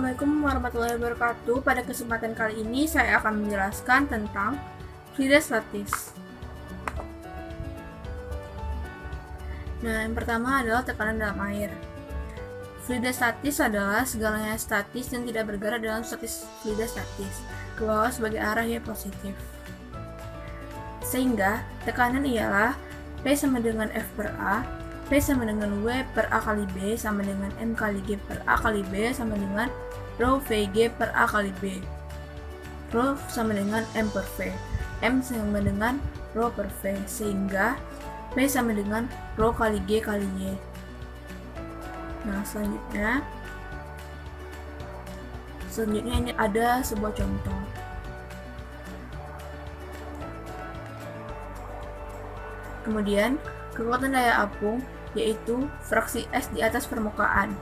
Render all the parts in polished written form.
Assalamualaikum warahmatullahi wabarakatuh. Pada kesempatan kali ini saya akan menjelaskan tentang fluida statis. Nah, yang pertama adalah tekanan dalam air. Fluida statis adalah segalanya statis dan tidak bergerak dalam statis fluida statis, ke bawah sebagai arah Y positif. Sehingga tekanan ialah P sama dengan F per A, P sama dengan W per A kali B sama dengan M kali G per A kali B sama dengan Rho VG per A kali B. Rho sama dengan M per V. M sama dengan Rho per V. Sehingga P sama dengan Rho kali G kali Y. Nah, selanjutnya ini ada sebuah contoh. Kemudian, kekuatan daya apung yaitu fraksi S di atas permukaan.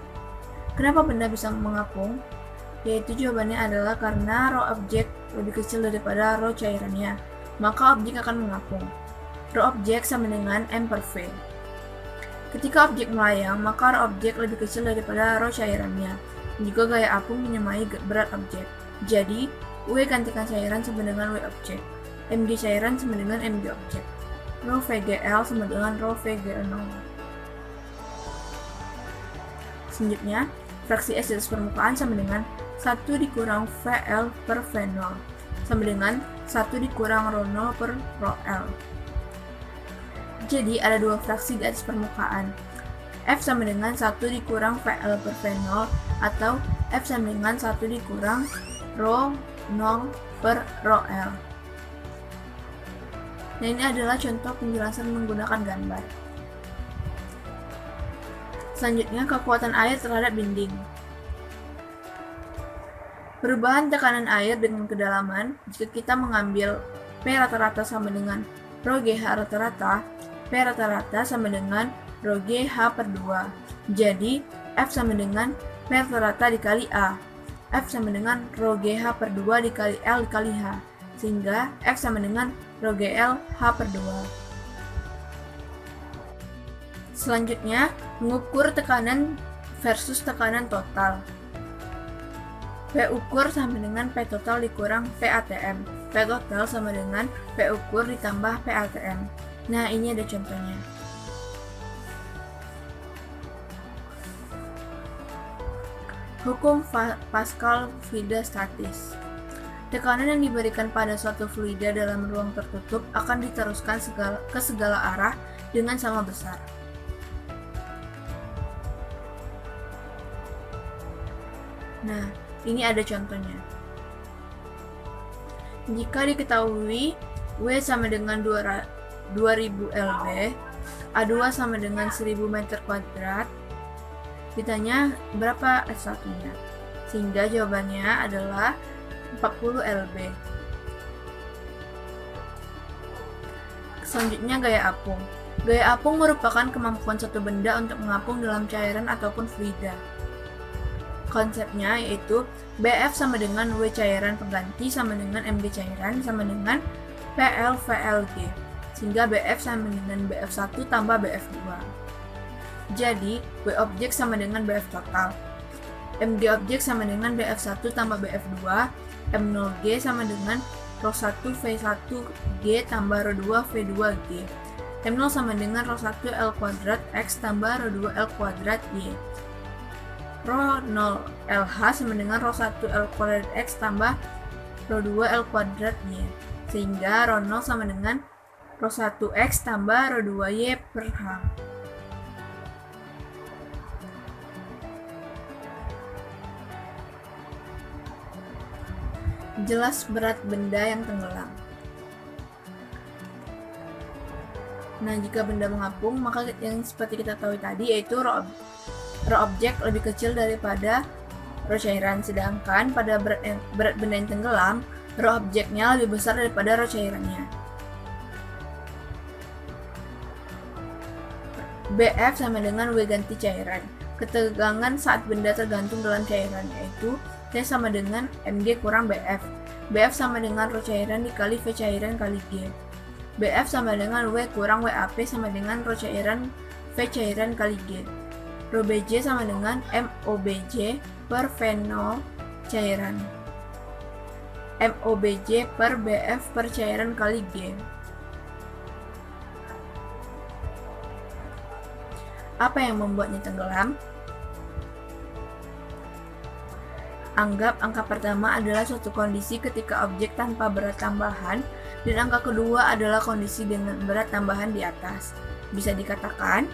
Kenapa benda bisa mengapung? Yaitu jawabannya adalah karena rho objek lebih kecil daripada rho cairannya, maka objek akan mengapung. Rho objek sama dengan M per V. Ketika objek melayang, maka rho objek lebih kecil daripada rho cairannya. Juga gaya apung menyamai berat objek. Jadi, W gantikan cairan sama dengan W objek. Mg cairan sama dengan Mg objek. Rho VGL sama dengan Rho VG0. Selanjutnya, fraksi S di atas permukaan sama dengan 1 dikurang VL per V0 sama dengan 1 dikurang Rho0 per Rho L. Jadi, ada dua fraksi di atas permukaan. F sama dengan 1 dikurang VL per V0 atau F sama dengan 1 dikurang Rho0 per Rho L. Nah, ini adalah contoh penjelasan menggunakan gambar. Selanjutnya, kekuatan air terhadap dinding. Perubahan tekanan air dengan kedalaman, jika kita mengambil P rata-rata sama dengan Rho GH rata-rata, P rata-rata sama dengan Rho GH per 2. Jadi, F sama dengan P rata-rata dikali A. F sama dengan Rho GH per 2 dikali L dikali H. Sehingga F sama dengan Rho GL H per 2. Selanjutnya, mengukur tekanan versus tekanan total. P ukur sama dengan P total dikurang P ATM. P total sama dengan P ukur ditambah P ATM. Nah, ini ada contohnya. Hukum Pascal fluida statis. Tekanan yang diberikan pada suatu fluida dalam ruang tertutup akan diteruskan ke segala arah dengan sama besar. Nah, ini ada contohnya. Jika diketahui W sama dengan 2000 lb, A2 sama dengan 1000 meter kuadrat, ditanya berapa S1-nya. Sehingga jawabannya adalah 40 lb. Selanjutnya, gaya apung. Gaya apung merupakan kemampuan suatu benda untuk mengapung dalam cairan ataupun fluida. Konsepnya yaitu BF sama dengan W cairan pengganti sama dengan Mg cairan sama dengan PL VLG. Sehingga BF sama dengan BF1 tambah BF2. Jadi, W objek sama dengan BF total. Mg objek sama dengan BF1 tambah BF2. M0G sama dengan Rho1 V1G tambah Rho2 V2G. M0 sama dengan Rho1 L kuadrat X tambah Rho2 L kuadrat Y. Rho0 LH sama dengan Rho1 L kuadrat X tambah Rho2 L kuadrat Y. Sehingga Rho0 sama dengan Rho1 X tambah Rho2 Y per H. Jelas berat benda yang tenggelam. Nah, jika benda mengapung, maka yang seperti kita tahu tadi yaitu rho objek lebih kecil daripada rho cairan, sedangkan pada berat benda yang tenggelam, rho objeknya lebih besar daripada rho cairannya. BF sama dengan W ganti cairan. Ketegangan saat benda tergantung dalam cairan yaitu T sama dengan Mg kurang BF. BF sama dengan Rho cairan dikali V cairan kali G. BF sama dengan W kurang WAP sama dengan Rho cairan V cairan kali G. Rho Bj sama dengan MOBJ per V0 cairan. MOBJ per BF per cairan kali G. Apa yang membuatnya tenggelam? Anggap angka pertama adalah suatu kondisi ketika objek tanpa berat tambahan dan angka kedua adalah kondisi dengan berat tambahan di atas. Bisa dikatakan,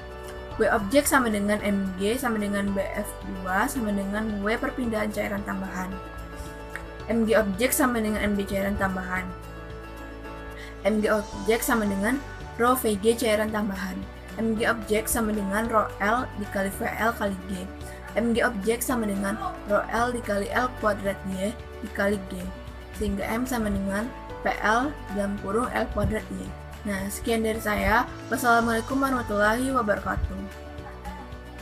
W objek sama dengan Mg sama dengan Bf2 sama dengan W perpindahan cairan tambahan. Mg objek sama dengan Mg cairan tambahan. Mg objek sama dengan Rho Vg cairan tambahan. Mg objek sama dengan Rho L dikali Vl kali G. Mg objek sama dengan Rho L dikali L kuadrat Y dikali G. Sehingga M sama dengan PL dalam kurung L kuadrat Y. Nah, sekian dari saya. Wassalamualaikum warahmatullahi wabarakatuh.